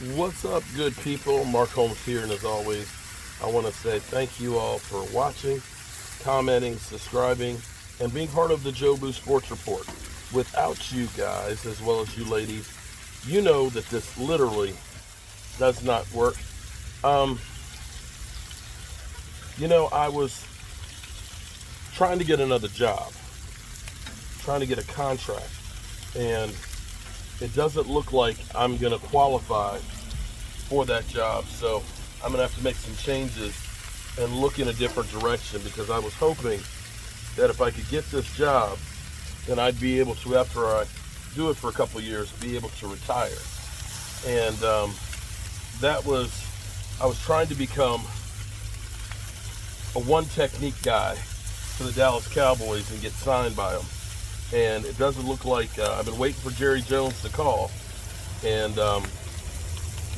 What's up, good people? Mark Holmes here, and as always, I want to say thank you all for watching, commenting, subscribing, and being part of the Jobu Sports Report. Without you guys, as well as you ladies, you know that this literally does not work. I was trying to get another job, trying to get a contract, and it doesn't look like I'm going to qualify for that job. So I'm going to have to make some changes and look in a different direction, because I was hoping that if I could get this job, then I'd be able to, after I do it for a couple of years, be able to retire. And I was trying to become a one technique guy for the Dallas Cowboys and get signed by them. And it doesn't look like, I've been waiting for Jerry Jones to call, and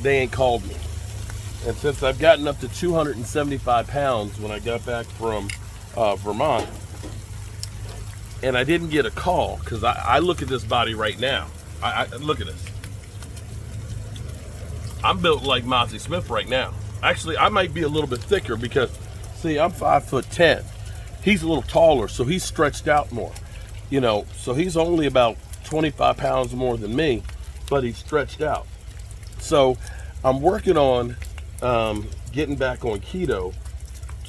they ain't called me. And since I've gotten up to 275 pounds when I got back from Vermont, and I didn't get a call, because I look at this body right now. I look at this. I'm built like Mozzie Smith right now. Actually, I might be a little bit thicker because, see, I'm 5'10". He's a little taller, so he's stretched out more. So he's only about 25 pounds more than me, but he's stretched out. So I'm working on getting back on keto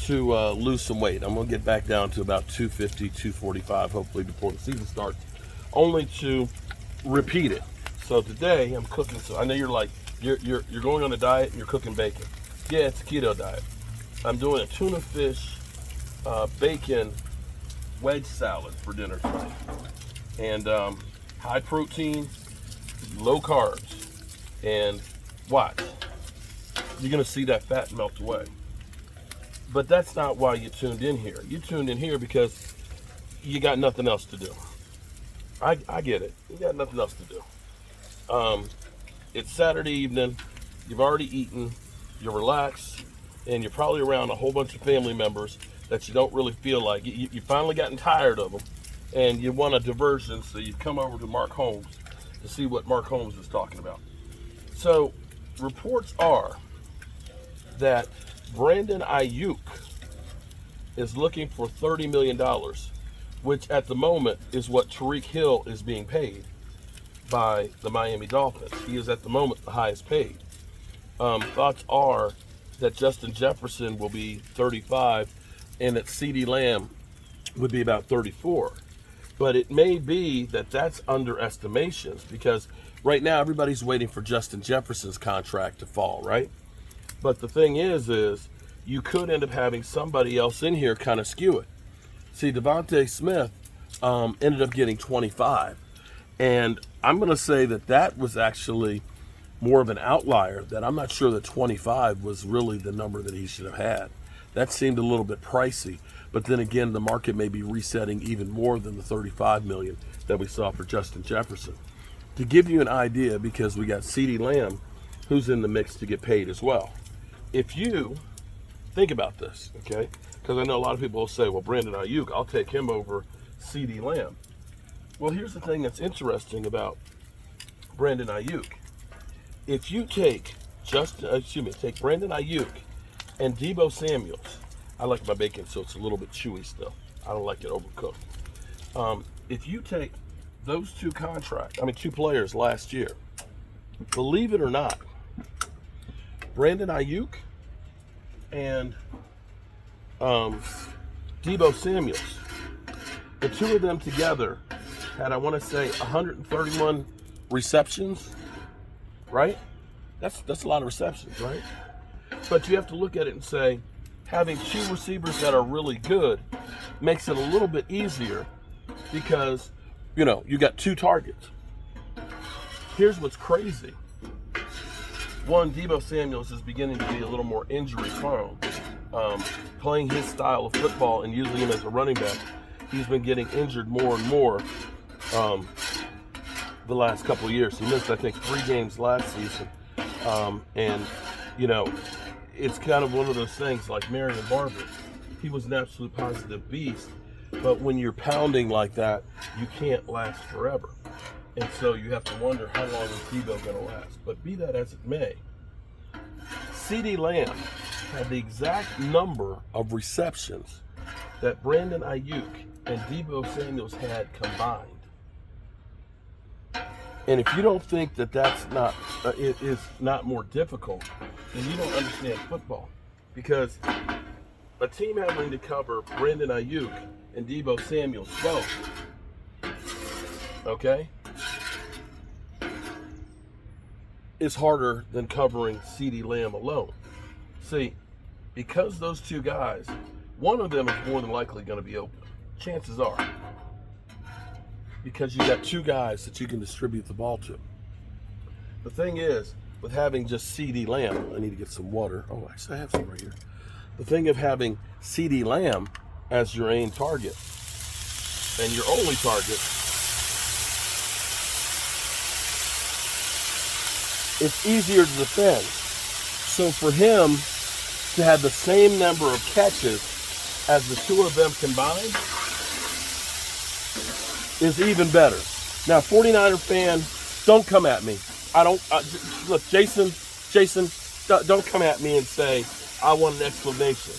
to lose some weight. I'm going to get back down to about 250, 245, hopefully before the season starts, only to repeat it. So today I'm cooking. So I know you're like, you're going on a diet and you're cooking bacon. Yeah, it's a keto diet. I'm doing a tuna fish, bacon, wedge salad for dinner tonight, and high protein, low carbs, and watch, you're gonna see that fat melt away. But that's not why you tuned in here. You tuned in here because you got nothing else to do. I get it. You got nothing else to do. It's Saturday evening. You've already eaten. You're relaxed, and you're probably around a whole bunch of family members that you don't really feel like. You finally gotten tired of them, and you want a diversion, so you've come over to Mark Holmes to see what Mark Holmes is talking about. So reports are that Brandon Ayuk is looking for $30 million, which at the moment is what Tyreek Hill is being paid by the Miami Dolphins. He is at the moment the highest paid. Thoughts are that Justin Jefferson will be 35, and that Ceedee Lamb would be about 34. But it may be that that's underestimations, because right now everybody's waiting for Justin Jefferson's contract to fall, right? But the thing is you could end up having somebody else in here kind of skew it. See, Devontae Smith ended up getting 25. And I'm going to say that was actually more of an outlier, that I'm not sure that 25 was really the number that he should have had. That seemed a little bit pricey, but then again, the market may be resetting even more than the 35 million that we saw for Justin Jefferson. To give you an idea, because we got Ceedee Lamb, who's in the mix to get paid as well. If you think about this, okay, because I know a lot of people will say, well, Brandon Ayuk, I'll take him over Ceedee Lamb. Well, here's the thing that's interesting about Brandon Ayuk. If you take Brandon Ayuk and Deebo Samuels, I like my bacon so it's a little bit chewy still. I don't like it overcooked. If you take those two players last year, believe it or not, Brandon Ayuk and Deebo Samuels, the two of them together had, I want to say, 131 receptions, right? That's a lot of receptions, right? But you have to look at it and say, having two receivers that are really good makes it a little bit easier, because, you got two targets. Here's what's crazy. One, Deebo Samuels is beginning to be a little more injury prone. Playing his style of football and using him as a running back, he's been getting injured more and more the last couple of years. He missed, I think, 3 games last season. It's kind of one of those things like Marion Barber. He was an absolute positive beast, but when you're pounding like that, you can't last forever. And so you have to wonder how long is Debo going to last. But be that as it may, Ceedee Lamb had the exact number of receptions that Brandon Ayuk and Debo Samuels had combined. And if you don't think that that's not, it is not more difficult, then you don't understand football. Because a team having to cover Brandon Ayuk and Debo Samuels both, okay, is harder than covering Ceedee Lamb alone. See, because those two guys, one of them is more than likely going to be open. Chances are. Because you got two guys that you can distribute the ball to. The thing is, with having just Ceedee Lamb, I need to get some water. Oh, actually I have some right here. The thing of having Ceedee Lamb as your aim target and your only target, it's easier to defend. So for him to have the same number of catches as the two of them combined is even better. Now, 49er fan, don't come at me. Look, Jason, don't come at me and say, I want an explanation.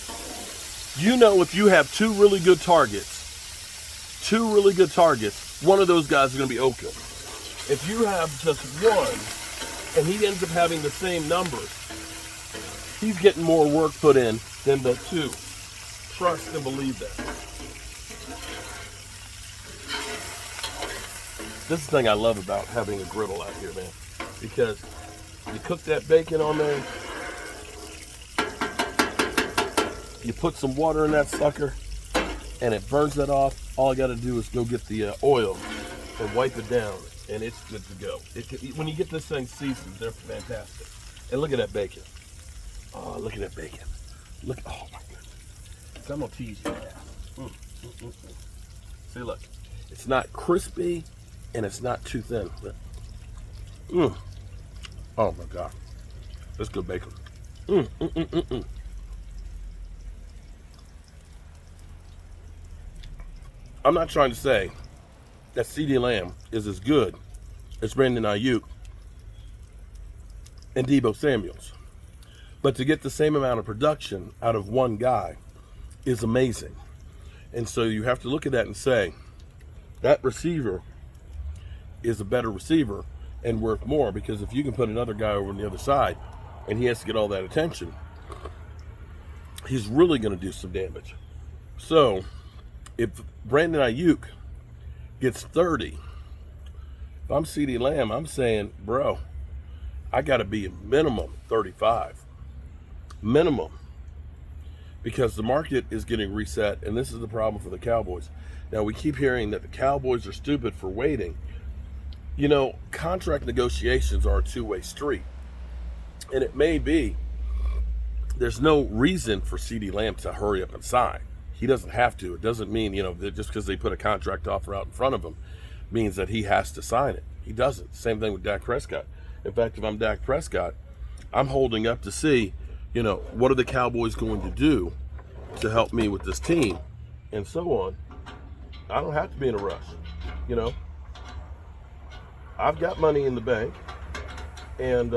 You know, if you have two really good targets, one of those guys is going to be open. If you have just one, and he ends up having the same numbers, he's getting more work put in than the two. Trust and believe that. This is the thing I love about having a griddle out here, man. Because you cook that bacon on there, you put some water in that sucker, and it burns that off. All I got to do is go get the oil and wipe it down, and it's good to go. When you get this thing seasoned, they're fantastic. And look at that bacon. Oh, look at that bacon. Look, oh my goodness. So I'm going to tease you. See, look. It's not crispy, and it's not too thin. But, oh my God. That's good bacon. I'm not trying to say that Ceedee Lamb is as good as Brandon Ayuk and Debo Samuels. But to get the same amount of production out of one guy is amazing. And so you have to look at that and say, that receiver is a better receiver and worth more, because if you can put another guy over on the other side and he has to get all that attention, he's really going to do some damage. So if Brandon Ayuk gets 30, if I'm Ceedee Lamb, I'm saying, bro, I got to be a minimum 35. Minimum. Because the market is getting reset, and this is the problem for the Cowboys. Now, we keep hearing that the Cowboys are stupid for waiting. You know, contract negotiations are a two-way street. And it may be there's no reason for Ceedee Lamb to hurry up and sign. He doesn't have to. It doesn't mean, you know, that just because they put a contract offer out in front of him means that he has to sign it. He doesn't. Same thing with Dak Prescott. In fact, if I'm Dak Prescott, I'm holding up to see, you know, what are the Cowboys going to do to help me with this team and so on. I don't have to be in a rush, you know. I've got money in the bank, and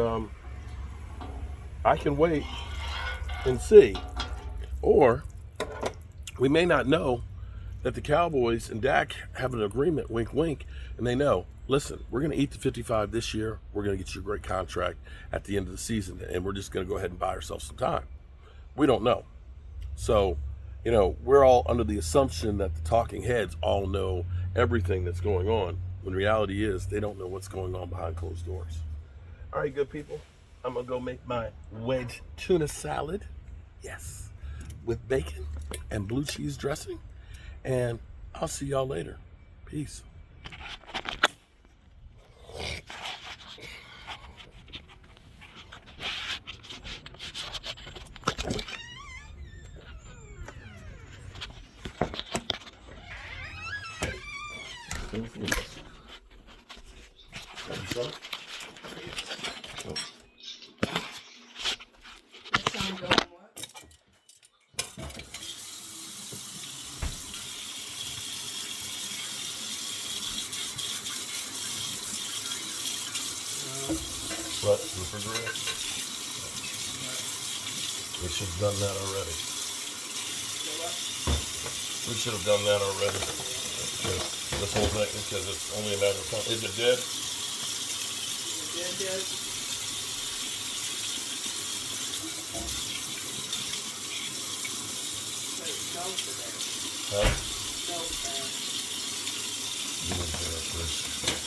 I can wait and see. Or we may not know that the Cowboys and Dak have an agreement, wink, wink, and they know, listen, we're going to eat the 55 this year. We're going to get you a great contract at the end of the season, and we're just going to go ahead and buy ourselves some time. We don't know. So, you know, we're all under the assumption that the talking heads all know everything that's going on, when reality is they don't know what's going on behind closed doors. All right, good people. I'm going to go make my wedge tuna salad. Yes. With bacon and blue cheese dressing. And I'll see y'all later. Peace. What? Refrigerator? We should have done that already. We should have done that already. This whole thing, because it's only a matter of time. Is it dead? Dead. Huh? No, You went there first.